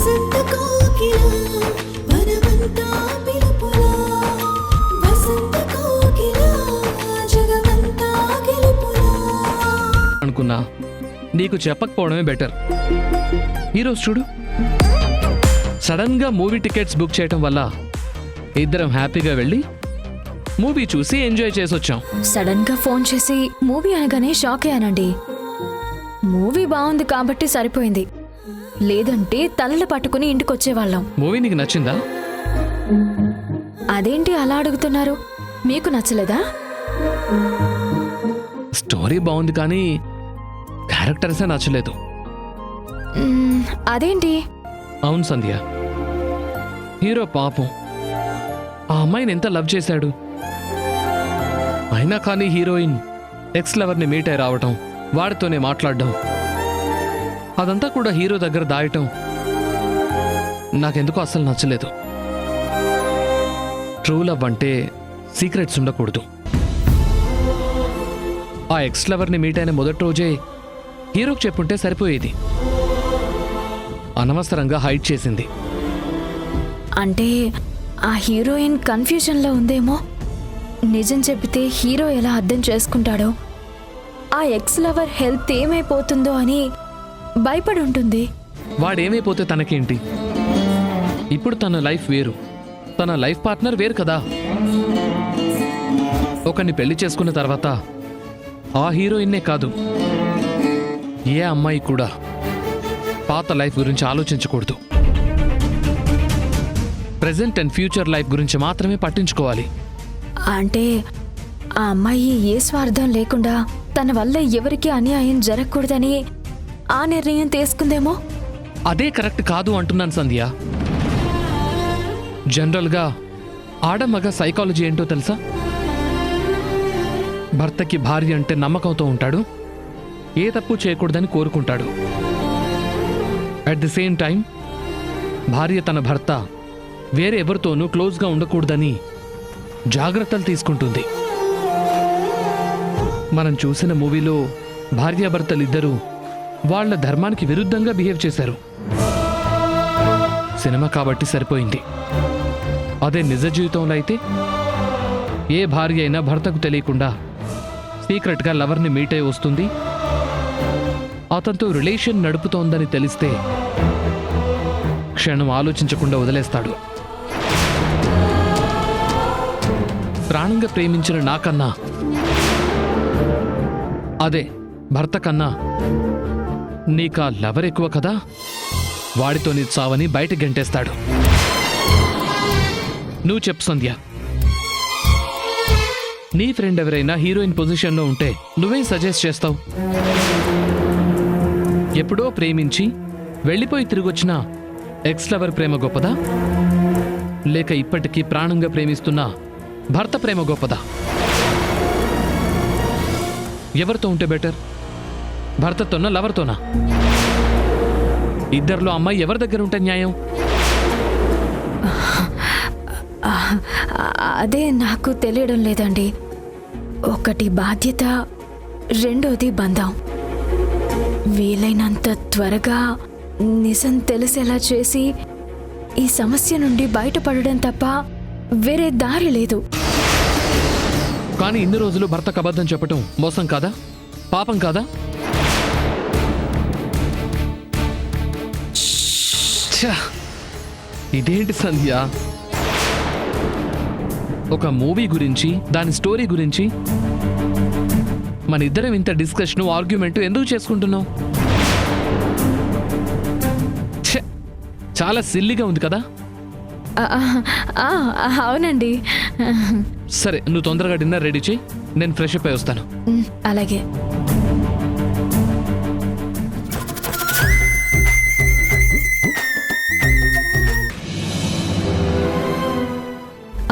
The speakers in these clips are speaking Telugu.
వసంత కోకిల వనమంతా పిలుపులా వసంత కోకిల జగమంతా గెలుపులా అనుకున్నా నీకు చెప్పకపోవడమే బెటర్. ఈరోజు చూడు, సడన్ గా మూవీ టికెట్స్ బుక్ చేయటం వల్ల ఇద్దరం హ్యాపీగా వెళ్ళి మూవీ చూసి ఎంజాయ్ చేసి వచ్చాం. సడన్ గా ఫోన్ చేసి మూవీ అనగానే షాక్ అయ్యానండి. మూవీ బాగుంది కాబట్టి సరిపోయింది, లేదంటే తలలు పట్టుకుని ఇంటికి వచ్చేవాళ్ళం. మూవీ నీకు నచ్చిందా? అదేంటి అలా అడుగుతున్నారు? మీకు నచ్చలేదా? స్టోరీ బాగుంది కానీ క్యారెక్టర్సే నచ్చలేదు. అదేంటి? అవును సంధ్య, హీరో పాపం ఆ అమ్మాయిని ఎంత లవ్ చేశాడు. అయినా కానీ హీరోయిన్ ఎక్స్ లవర్ని మీట్ అయి రావటం, వాడితోనే మాట్లాడడం, అదంతా కూడా హీరో దగ్గర దాయటం నాకెందుకో అస్సలు నచ్చలేదు. ట్రూ లవ్ అంటే సీక్రెట్స్ ఉండకూడదు. ఆ ఎక్స్ లవర్ని మీట్ అయిన మొదటి రోజే హీరోకి చెప్పుంటే సరిపోయేది. అనవసరంగా హైడ్ చేసింది. అంటే ఆ హీరోయిన్ కన్ఫ్యూజన్లో ఉందేమో. నిజం చెబితే హీరో ఎలా అర్థం చేసుకుంటాడో, ఆ ఎక్స్ లవర్ హెల్త్ ఏమైపోతుందో అని భయపడి ఉంటుంది. వాడేమైపోతే తనకేంటి? ఇప్పుడు తన లైఫ్ వేరు, తన లైఫ్ పార్ట్నర్ వేరు కదా. ఒకరిని పెళ్లి చేసుకున్న తర్వాత ఆ హీరోయిన్నే కాదు, ఏ అమ్మాయి కూడా పాత లైఫ్ గురించి ఆలోచించకూడదు. ప్రెజెంట్ అండ్ ఫ్యూచర్ లైఫ్ గురించి మాత్రమే పట్టించుకోవాలి. అంటే ఆ అమ్మాయి ఏ స్వార్థం లేకుండా తన వల్ల ఎవరికి అన్యాయం జరగకూడదని ఆ నిర్ణయం తీసుకుందేమో. అదే కరెక్ట్ కాదు అంటున్నాను సంధ్య. జనరల్గా ఆడమగ సైకాలజీ ఏంటో తెలుసా? భర్తకి భార్య అంటే నమ్మకంతో ఉంటాడు, ఏ తప్పు చేయకూడదని కోరుకుంటాడు. అట్ ది సేమ్ టైం భార్య తన భర్త వేరే ఎవరితోనూ క్లోజ్గా ఉండకూడదని జాగ్రత్తలు తీసుకుంటుంది. మనం చూసిన మూవీలో భార్యాభర్తలిద్దరూ వాళ్ళ ధర్మానికి విరుద్ధంగా బిహేవ్ చేశారు. సినిమా కాబట్టి సరిపోయింది. అదే నిజ జీవితంలో అయితే ఏ భార్య అయినా భర్తకు తెలియకుండా సీక్రెట్గా లవర్ని మీట్ అయి వస్తుంది. అతనితో రిలేషన్ నడుపుతోందని తెలిస్తే క్షణం ఆలోచించకుండా వదిలేస్తాడు. ప్రాణంగా ప్రేమించిన నాకన్నా, అదే భర్త కన్నా నీకా లవర్ ఎక్కువ కదా, వాడితో నీ చావని బయట గంటేస్తాడు. నువ్వు చెప్పు సంధ్య, నీ ఫ్రెండ్ ఎవరైనా హీరోయిన్ పొజిషన్లో ఉంటే నువ్వేం సజెస్ట్ చేస్తావు? ఎప్పుడో ప్రేమించి వెళ్ళిపోయి తిరిగొచ్చిన ఎక్స్ లవర్ ప్రేమ గొప్పదా, లేక ఇప్పటికీ ప్రాణంగా ప్రేమిస్తున్న భర్త ప్రేమ గొప్పదా? ఎవరితో ఉంటే బెటర్? భర్తతోనా లవర్తోనా? ఇద్దరిలో అమ్మాయి ఎవరి దగ్గర ఉంటే న్యాయం? అదే నాకు తెలియడం లేదండి. ఒకటి బాధ్యత, రెండోది బంధం. వీలైనంత త్వరగా నిజం తెలిసేలా చేసి ఈ సమస్య నుండి బయటపడడం తప్ప వేరే దారి లేదు. కానీ ఇన్ని రోజులు భర్తకు అబద్ధం చెప్పటం మోసం కాదా, పాపం కాదా? ఇదేంటి సంధ్య, ఒక మూవీ గురించి, దాని స్టోరీ గురించి మన ఇద్దరం ఇంత డిస్కషన్, ఆర్గ్యుమెంట్ ఎందుకు చేసుకుంటున్నావు? చాలా సిల్లీగా ఉంది కదా. అవునండి. సరే, నువ్వు తొందరగా డిన్నర్ రెడీ చేయి, నేను ఫ్రెష్ అప్ అయి వస్తాను. అలాగే.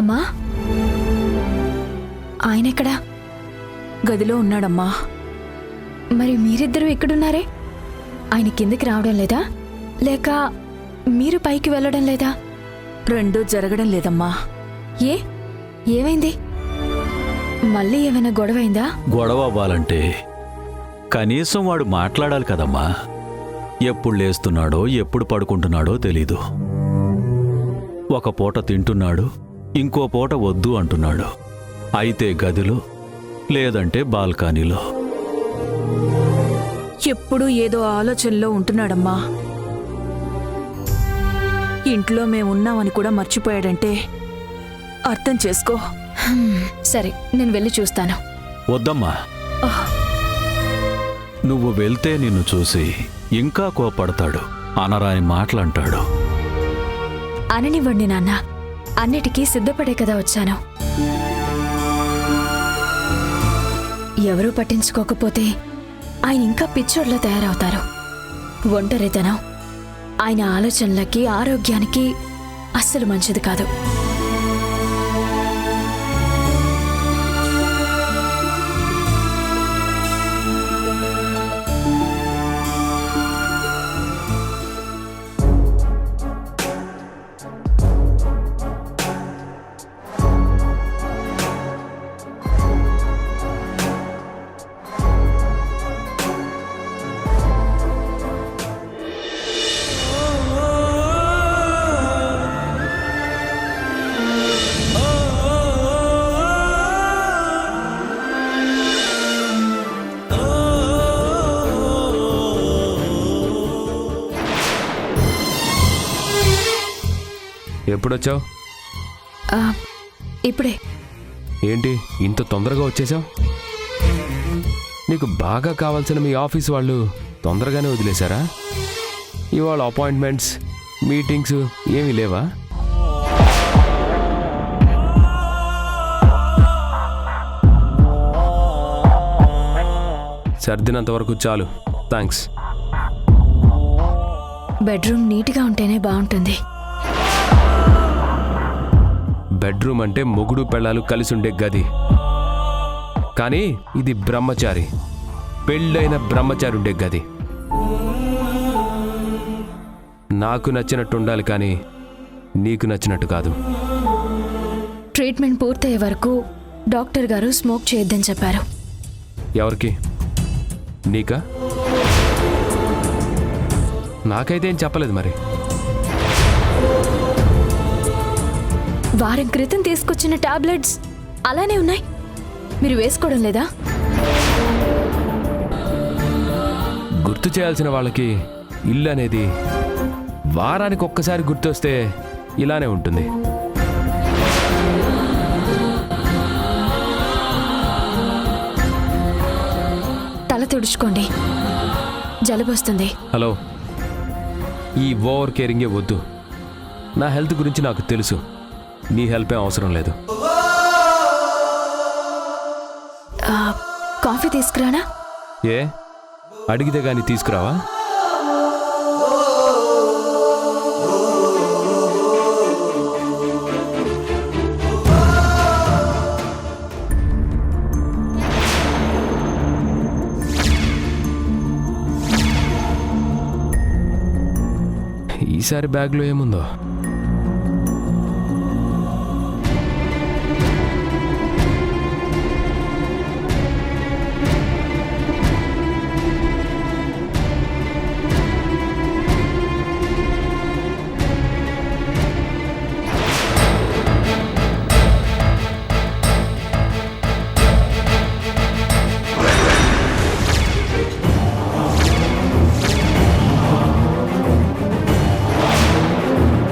అమ్మా, ఆయన ఎక్కడా? గదిలో ఉన్నాడమ్మా. మరి మీరిద్దరూ ఎక్కడున్నారే? ఆయన కిందకి రావడం లేదా, లేక మీరు పైకి వెళ్ళడం లేదా? రెండూ జరగడం లేదమ్మా. ఏమైంది? మళ్ళీ ఏమైనా గొడవైందా? గొడవ అవ్వాలంటే కనీసం వాడు మాట్లాడాలి కదమ్మా. ఎప్పుడు లేస్తున్నాడో ఎప్పుడు పడుకుంటున్నాడో తెలీదు. ఒక పూట తింటున్నాడు, ఇంకో పూట వద్దు అంటున్నాడు. అయితే గదిలో, లేదంటే బాల్కనీలో. ఎప్పుడూ ఏదో ఆలోచనలో ఉంటున్నాడమ్మా. ఇంట్లో మేమున్నామని కూడా మర్చిపోయాడంటే అర్థం చేసుకో. సరే, నేను వెళ్ళి చూస్తాను. వద్దమ్మా, నువ్వు వెళ్తే నిన్ను చూసి ఇంకా కోపడతాడు, అనరాని మాటలంటాడు. అననివ్వండి నాన్న, అన్నిటికీ సిద్ధపడే కదా వచ్చాను. ఎవరూ పట్టించుకోకపోతే ఆయన ఇంకా పిచ్చోడ్లా తయారవుతారు. ఒంటరితనం ఆయన ఆలోచనలకి, ఆరోగ్యానికి అస్సలు మంచిది కాదు. ఎప్పుడొచ్చావు? ఇప్పుడే. ఏంటి ఇంత తొందరగా వచ్చేసావు? నీకు బాగా కావాల్సిన మీ ఆఫీస్ వాళ్ళు తొందరగానే వదిలేశారా? ఇవాళ అపాయింట్మెంట్స్, మీటింగ్స్ ఏమీ లేవా? సర్దినంత వరకు చాలు, థ్యాంక్స్. బెడ్రూమ్ నీట్గా ఉంటేనే బాగుంటుంది. బెడ్రూమ్ అంటే మొగుడు పెళ్ళాలు కలిసి ఉండే గది. కానీ ఇది బ్రహ్మచారి, పెళ్ళైన బ్రహ్మచారి ఉండే గది. నాకు నచ్చినట్టు ఉండాలి, కానీ నీకు నచ్చినట్టు కాదు. ట్రీట్మెంట్ పూర్తయ్యే వరకు డాక్టర్ గారు స్మోక్ చేయొద్దని చెప్పారు. ఎవరికి? నీకా? నాకైతే ఏం చెప్పలేదు. మరి వారం క్రితం తీసుకొచ్చిన టాబ్లెట్స్ అలానే ఉన్నాయి, మీరు వేసుకోవడం లేదా? గుర్తు చేయాల్సిన వాళ్ళకి ఇల్లు అనేది వారానికి ఒక్కసారి గుర్తొస్తే ఇలానే ఉంటుంది. తల తుడుచుకోండి, జలుబు వస్తుంది. హలో, ఈ ఓవర్ కేరింగే వద్దు. నా హెల్త్ గురించి నాకు తెలుసు, నీ హెల్ప్ ఏం అవసరం లేదు. కాఫీ తీసుకురానా? ఏ అడిగితే గాని తీసుకురావా? ఈసారి బ్యాగ్లో ఏముందో?